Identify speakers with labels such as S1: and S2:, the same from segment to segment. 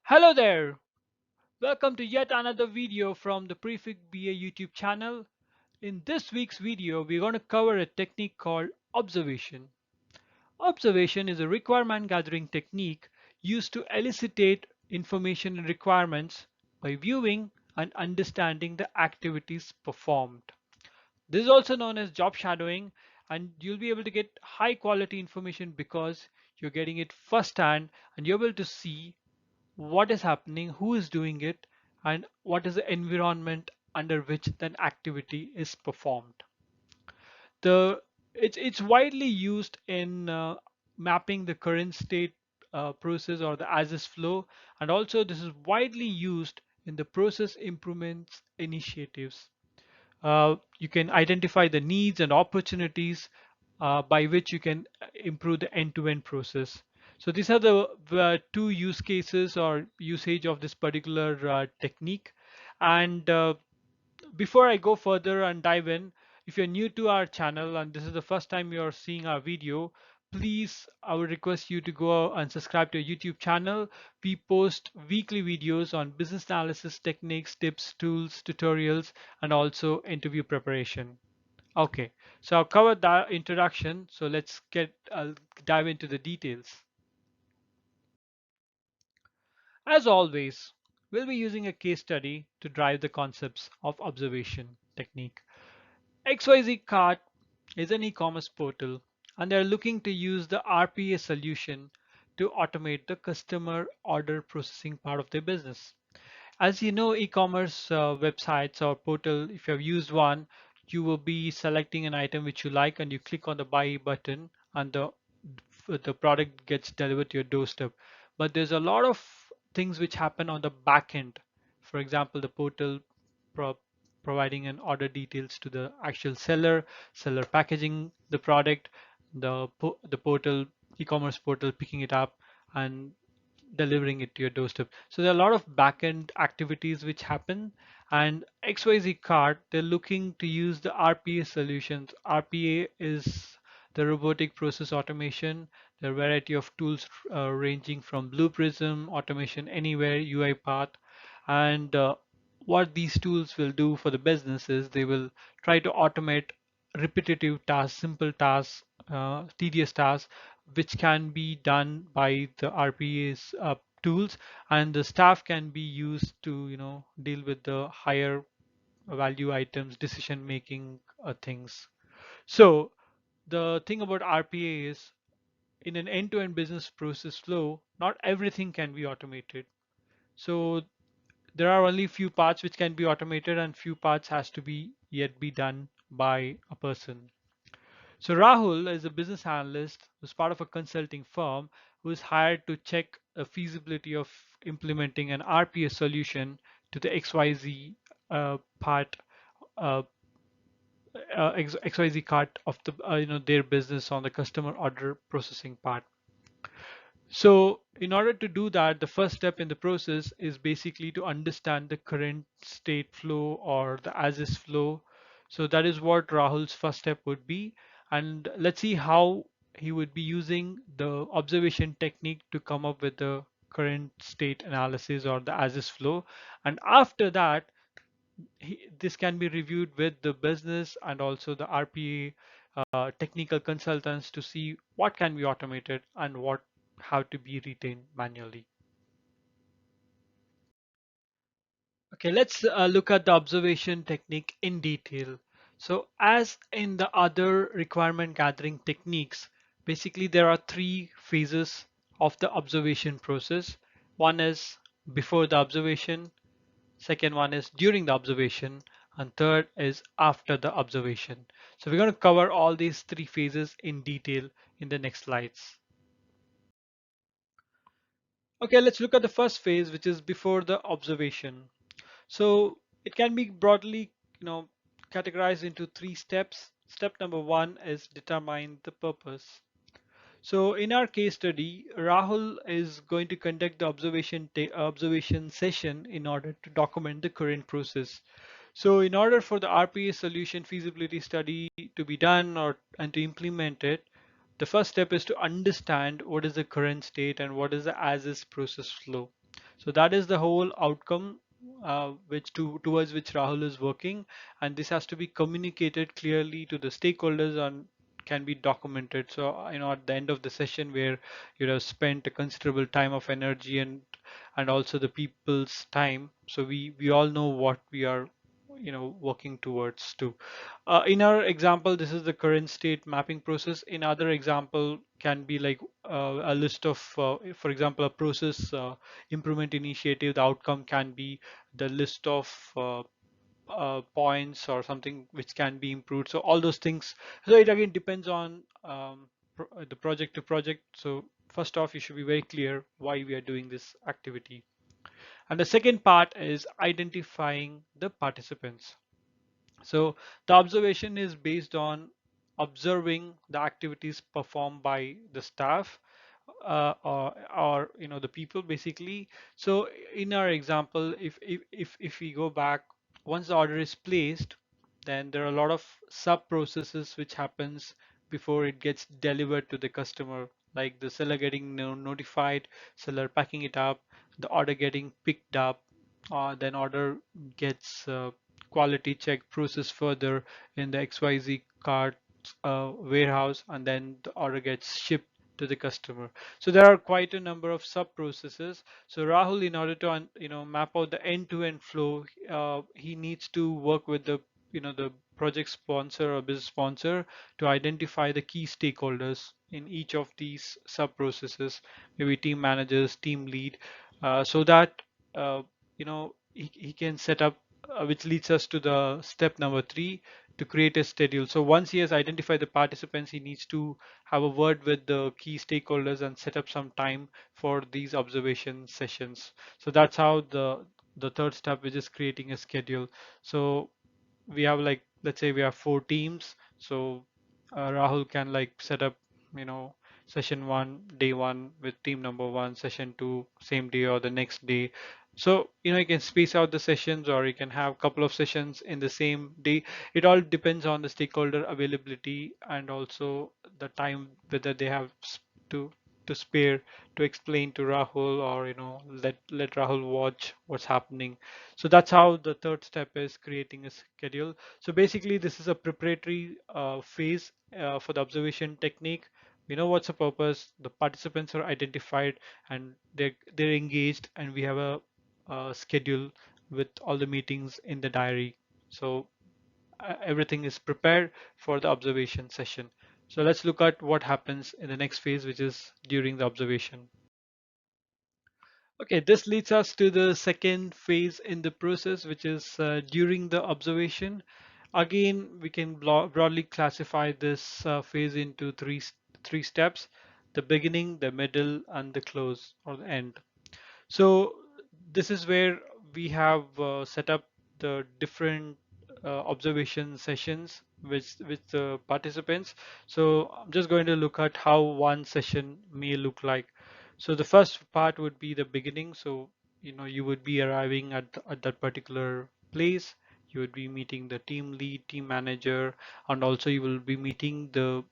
S1: Hello there! Welcome to yet another video from the Prefix BA YouTube channel. In this week's video, we're going to cover a technique called observation. Observation is a requirement gathering technique used to elucidate information and requirements by viewing and understanding the activities performed. This is also known as job shadowing, and you'll be able to get high quality information because you're getting it firsthand and you're able to see what is happening, who is doing it, and what is the environment under which that activity is performed. The it's widely used in mapping the current state process or the as is flow, and also this is widely used in the process improvements initiatives. You can identify the needs and opportunities by which you can improve the end-to-end process. So these are the two use cases or usage of this particular technique. And before I go further and dive in, if you're new to our channel and this is the first time you're seeing our video, please, I would request you to go and subscribe to our YouTube channel. We post weekly videos on business analysis techniques, tips, tools, tutorials, and also interview preparation. Okay, so I've covered that introduction. So let's dive into the details. As always, we'll be using a case study to drive the concepts of observation technique. XYZ Cart is an e-commerce portal and they're looking to use the RPA solution to automate the customer order processing part of their business. As you know, e-commerce websites or portal, if you have used one, you will be selecting an item which you like and you click on the buy button and the product gets delivered to your doorstep. But there's a lot of things which happen on the back end. For example, the portal pro providing an order details to the actual seller packaging the product, the portal, e-commerce portal picking it up and delivering it to your doorstep. So there are a lot of backend activities which happen, and XYZ Cart, they're looking to use the RPA solutions. RPA is the robotic process automation. There are a variety of tools ranging from Blue Prism, Automation Anywhere, UiPath, and what these tools will do for the business is they will try to automate repetitive tasks, simple tasks, tedious tasks, which can be done by the RPA's tools, and the staff can be used to, deal with the higher value items, decision making things. So the thing about RPA is in an end-to-end business process flow, not everything can be automated. So there are only few parts which can be automated and few parts has to be yet be done by a person. So Rahul is a business analyst who's part of a consulting firm who is hired to check the feasibility of implementing an RPA solution to the XYZ part, uh, XYZ part of the their business on the customer order processing part. So in order to do that, the first step in the process is basically to understand the current state flow or the as is flow. So that is what Rahul's first step would be. And let's see how he would be using the observation technique to come up with the current state analysis or the as is flow. And after that, this can be reviewed with the business and also the RPA technical consultants to see what can be automated and what have to be retained manually. Okay, let's look at the observation technique in detail. So as in the other requirement gathering techniques, basically there are three phases of the observation process. One is before the observation, second one is during the observation, and third is after the observation. So we're going to cover all these three phases in detail in the next slides. Okay, let's look at the first phase, which is before the observation. So it can be broadly, categorized into three steps. Step number one is determine the purpose. So in our case study, Rahul is going to conduct the observation session in order to document the current process. So in order for the RPA solution feasibility study to be done and to implement it, the first step is to understand what is the current state and what is the as is process flow. So that is the whole outcome towards which Rahul is working, and this has to be communicated clearly to the stakeholders and can be documented. So at the end of the session where you have spent a considerable time of energy and also the people's time, so we all know what we are working towards to. In our example, this is the current state mapping process. In other example can be like a list of, for example, a process improvement initiative. The outcome can be the list of points or something which can be improved. So all those things. So it again depends on the project to project. So first off, you should be very clear why we are doing this activity. And the second part is identifying the participants. So the observation is based on observing the activities performed by the staff or the people basically. So in our example, if we go back, once the order is placed, then there are a lot of sub processes which happens before it gets delivered to the customer, like the seller getting notified, seller packing it up, the order getting picked up, then order gets quality check process further in the XYZ cart warehouse, and then the order gets shipped to the customer. So there are quite a number of sub processes. So Rahul, in order to map out the end-to-end flow, he needs to work with the project sponsor or business sponsor to identify the key stakeholders in each of these sub processes, maybe team managers, team lead, so that he can set up, which leads us to the step number 3, to create a schedule. So once he has identified the participants, he needs to have a word with the key stakeholders and set up some time for these observation sessions. So that's how the third step, which is creating a schedule. So we have, like, let's say we have 4 teams. So Rahul can like set up, you know, session 1, day 1 with team number 1, session 2, same day or the next day. So, you can space out the sessions, or you can have a couple of sessions in the same day. It all depends on the stakeholder availability and also the time whether they have to to spare to explain to Rahul, or let Rahul watch what's happening. So that's how the third step is creating a schedule. So basically, this is a preparatory phase for the observation technique. We know what's the purpose. The participants are identified and they're engaged, and we have a schedule with all the meetings in the diary. So everything is prepared for the observation session. So let's look at what happens in the next phase, which is during the observation. Okay, this leads us to the second phase in the process, which is during the observation. Again, we can broadly classify this phase into three steps: the beginning, the middle, and the close or the end. So this is where we have set up the different observation sessions with the participants. So I'm just going to look at how one session may look like. So the first part would be the beginning. So you would be arriving at that particular place. You would be meeting the team lead, team manager, and also you will be meeting the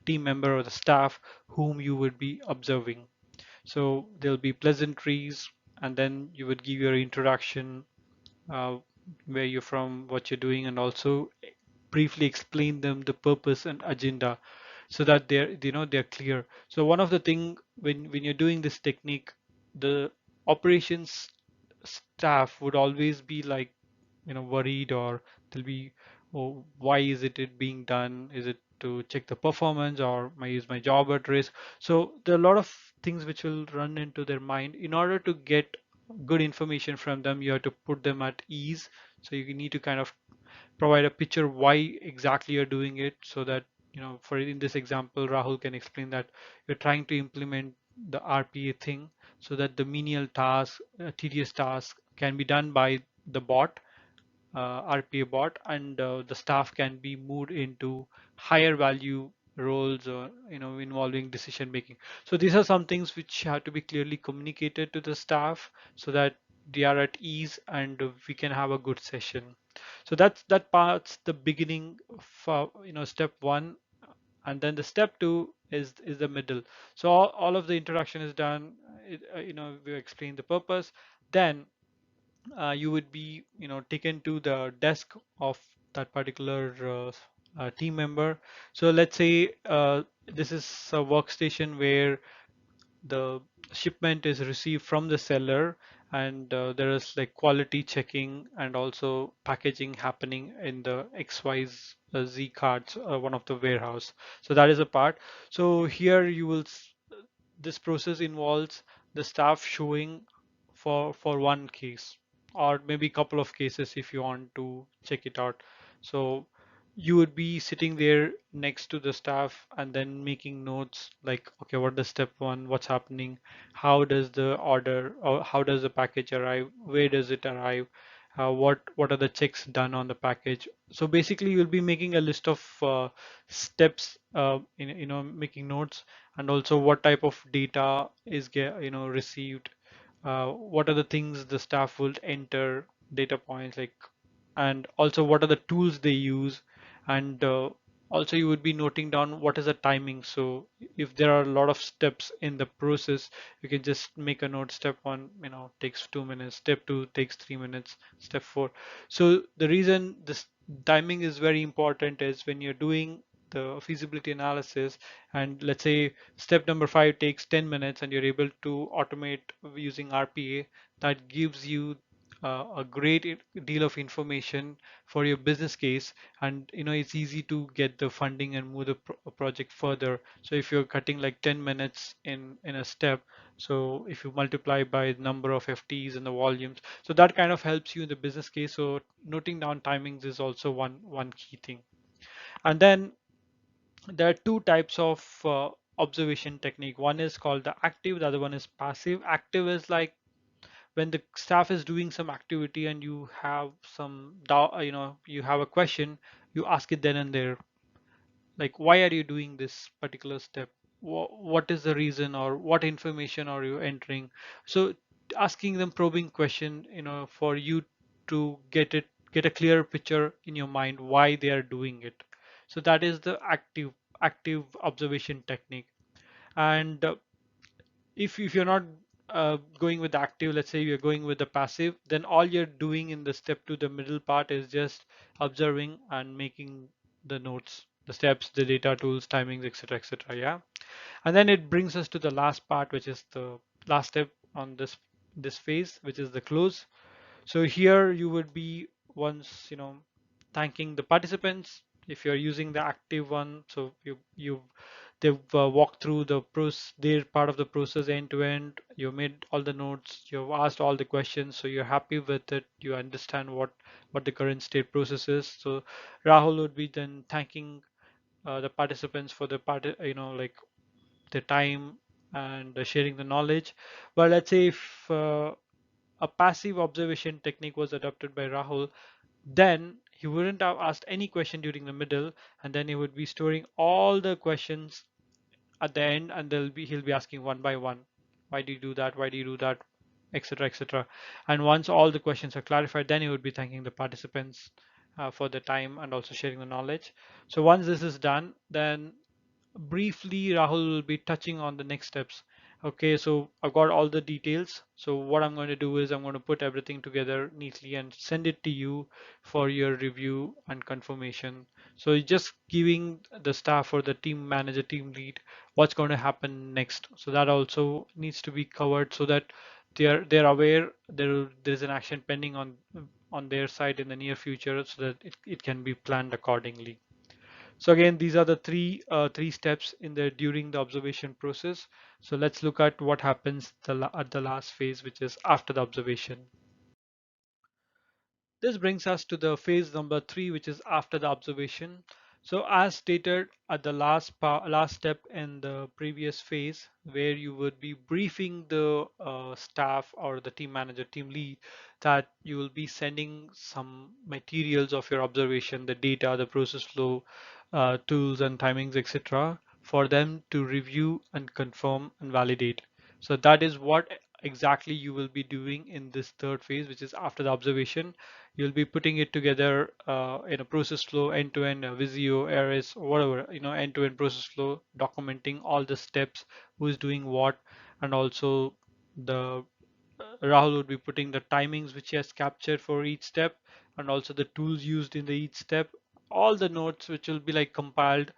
S1: team member or the staff whom you would be observing. So there'll be pleasantries, and then you would give your introduction, uh, where you're from, what you're doing, and also briefly explain them the purpose and agenda, so that they're clear. So one of the thing, when you're doing this technique, the operations staff would always be like worried, or they'll be, oh, why is it being done? Is it to check the performance, or is my job at risk? So there are a lot of things which will run into their mind. In order to get good information from them, you have to put them at ease. So you need to kind of provide a picture why exactly you're doing it, so that for in this example, Rahul can explain that you're trying to implement the RPA thing, so that the menial task, tedious task, can be done by the bot, RPA bot, and the staff can be moved into higher value roles, or involving decision making. So these are some things which have to be clearly communicated to the staff, so that they are at ease, and we can have a good session. So that part's the beginning for step 1. And then the step 2 is the middle. So all of the introduction is done. we explain the purpose. Then you would be taken to the desk of that particular team member. So let's say this is a workstation where the shipment is received from the seller, and there is like quality checking and also packaging happening in the XYZ cards, one of the warehouse. So that is a part. So here you will this process involves the staff showing for one case, or maybe a couple of cases if you want to check it out. So you would be sitting there next to the staff and then making notes like, okay, what is step one, what's happening, how does the order or how does the package arrive, where does it arrive, what are the checks done on the package. So basically you'll be making a list of steps, making notes, and also what type of data is received, what are the things the staff will enter, data points like, and also what are the tools they use, and also you would be noting down what is the timing. So if there are a lot of steps in the process, you can just make a note: step one takes 2 minutes, step two takes 3 minutes, step four. So the reason this timing is very important is when you're doing the feasibility analysis, and let's say step number 5 takes 10 minutes and you're able to automate using RPA, that gives you a great deal of information for your business case. And it's easy to get the funding and move the project further. So if you're cutting like 10 minutes in a step, so if you multiply by the number of FTs and the volumes, so that kind of helps you in the business case. So noting down timings is also one key thing. And then there are two types of observation technique. One is called the active, the other one is passive. Active is like when the staff is doing some activity and you have you have a question, you ask it then and there, like, why are you doing this particular step? What is the reason, or what information are you entering? So asking them probing question, for you to get a clear picture in your mind why they are doing it. So that is the active observation technique. And if you're not going with the active, let's say you're going with the passive, then all you're doing in the step to the middle part is just observing and making the notes, the steps, the data tools, timings, etc., etc. Yeah. And then it brings us to the last part, which is the last step on this phase, which is the close. So here you would be once thanking the participants if you're using the active one. So they've walked through the process, their part of the process end to end. You made all the notes, you've asked all the questions, so you're happy with it. You understand what the current state process is. So Rahul would be then thanking the participants for the like the time and sharing the knowledge. But let's say if a passive observation technique was adopted by Rahul, then he wouldn't have asked any question during the middle, and then he would be storing all the questions at the end, and he'll be asking one by one, why do you do that? Why do you do that? Etc. etc. And once all the questions are clarified, then he would be thanking the participants for the time and also sharing the knowledge. So once this is done, then briefly Rahul will be touching on the next steps. Okay, so I've got all the details. So what I'm going to do is I'm going to put everything together neatly and send it to you for your review and confirmation. So just giving the staff or the team manager, team lead, what's going to happen next. So that also needs to be covered so that they're aware there's an action pending on their side in the near future, so that it can be planned accordingly. So again, these are the three steps in the during the observation process. So let's look at what happens at the last phase, which is after the observation. This brings us to the phase number 3, which is after the observation. So as stated at the last step in the previous phase, where you would be briefing the staff or the team manager, team lead, that you will be sending some materials of your observation, the data, the process flow, tools and timings, etc., for them to review and confirm and validate. So that is what exactly you will be doing in this third phase, which is after the observation. You'll be putting it together in a process flow, end-to-end, Visio, Aries, whatever, end-to-end process flow, documenting all the steps, who is doing what, and also the Rahul would be putting the timings which he has captured for each step, and also the tools used in the each step, all the notes which will be like compiled,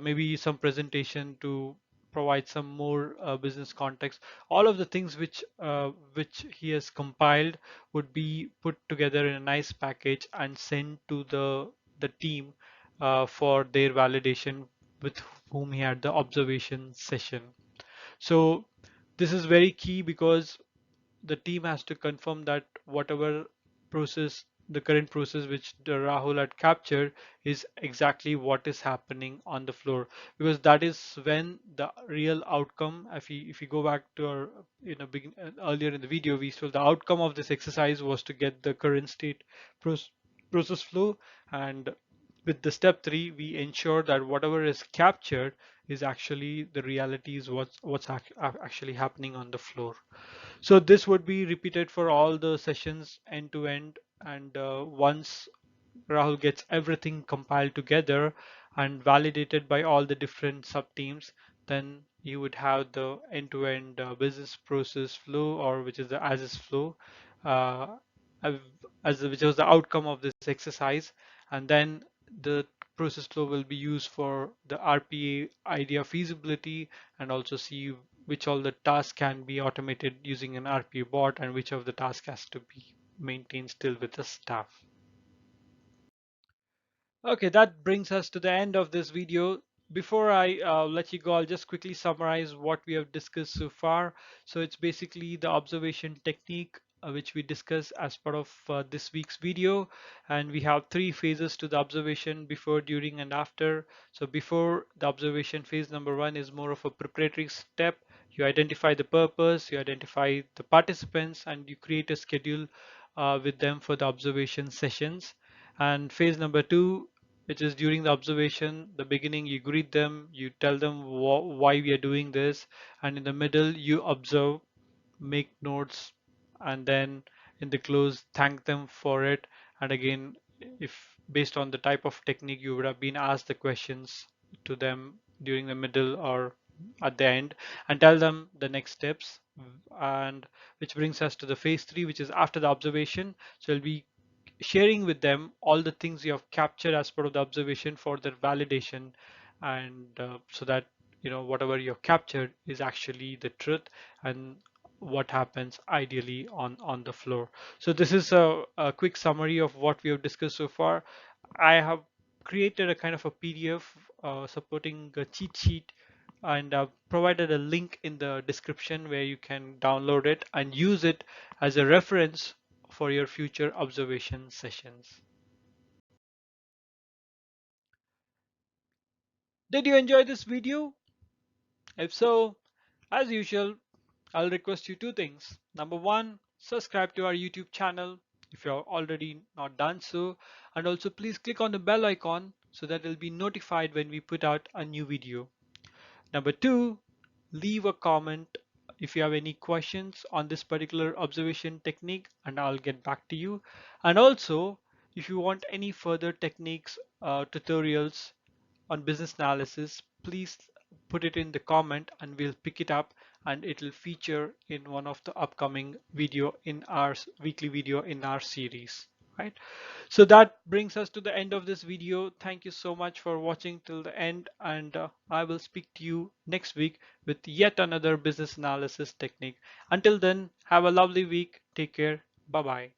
S1: maybe some presentation to provide some more business context. All of the things which he has compiled would be put together in a nice package and sent to the team for their validation, with whom he had the observation session. So this is very key because the team has to confirm that whatever process, the current process which the Rahul had captured, is exactly what is happening on the floor, because that is when the real outcome. If we go back to our earlier in the video, we saw the outcome of this exercise was to get the current state proc- process flow, and with the step 3 we ensure that whatever is captured is actually the reality, is actually happening on the floor. So this would be repeated for all the sessions end to end, and once Rahul gets everything compiled together and validated by all the different sub teams, then you would have the end-to-end business process flow, or which is the as-is flow, uh, which was the outcome of this exercise, and then the process flow will be used for the RPA idea feasibility, and also see which all the tasks can be automated using an RPA bot, and which of the tasks has to be maintained still with the staff. Okay, that brings us to the end of this video. Before I let you go, I'll just quickly summarize what we have discussed so far. So it's basically the observation technique, which we discussed as part of this week's video. And we have 3 phases to the observation: before, during, and after. So before the observation phase, number 1 is more of a preparatory step. You identify the purpose, you identify the participants, and you create a schedule with them for the observation sessions. And phase number 2, which is during the observation, the beginning, you greet them, you tell them why we are doing this, and in the middle you observe, make notes, and then in the close thank them for it. And again, if based on the type of technique, you would have been asked the questions to them during the middle or at the end, and tell them the next steps. And which brings us to the phase 3, which is after the observation. So it'll be sharing with them all the things you have captured as part of the observation for their validation, and so that whatever you have captured is actually the truth, and what happens ideally on the floor. So this is a quick summary of what we have discussed so far. I have created a kind of a PDF supporting a cheat sheet, and provided a link in the description where you can download it and use it as a reference for your future observation sessions. Did you enjoy this video? If so, as usual, I'll request you 2 things. Number 1, subscribe to our YouTube channel if you're already not done so, and also please click on the bell icon so that you'll be notified when we put out a new video. Number 2, leave a comment if you have any questions on this particular observation technique, and I'll get back to you. And also, if you want any further techniques, tutorials on business analysis, please put it in the comment and we'll pick it up, and it will feature in one of the upcoming video in our weekly video in our series, right? So that brings us to the end of this video. Thank you so much for watching till the end, and I will speak to you next week with yet another business analysis technique. Until then, have a lovely week. Take care. Bye bye.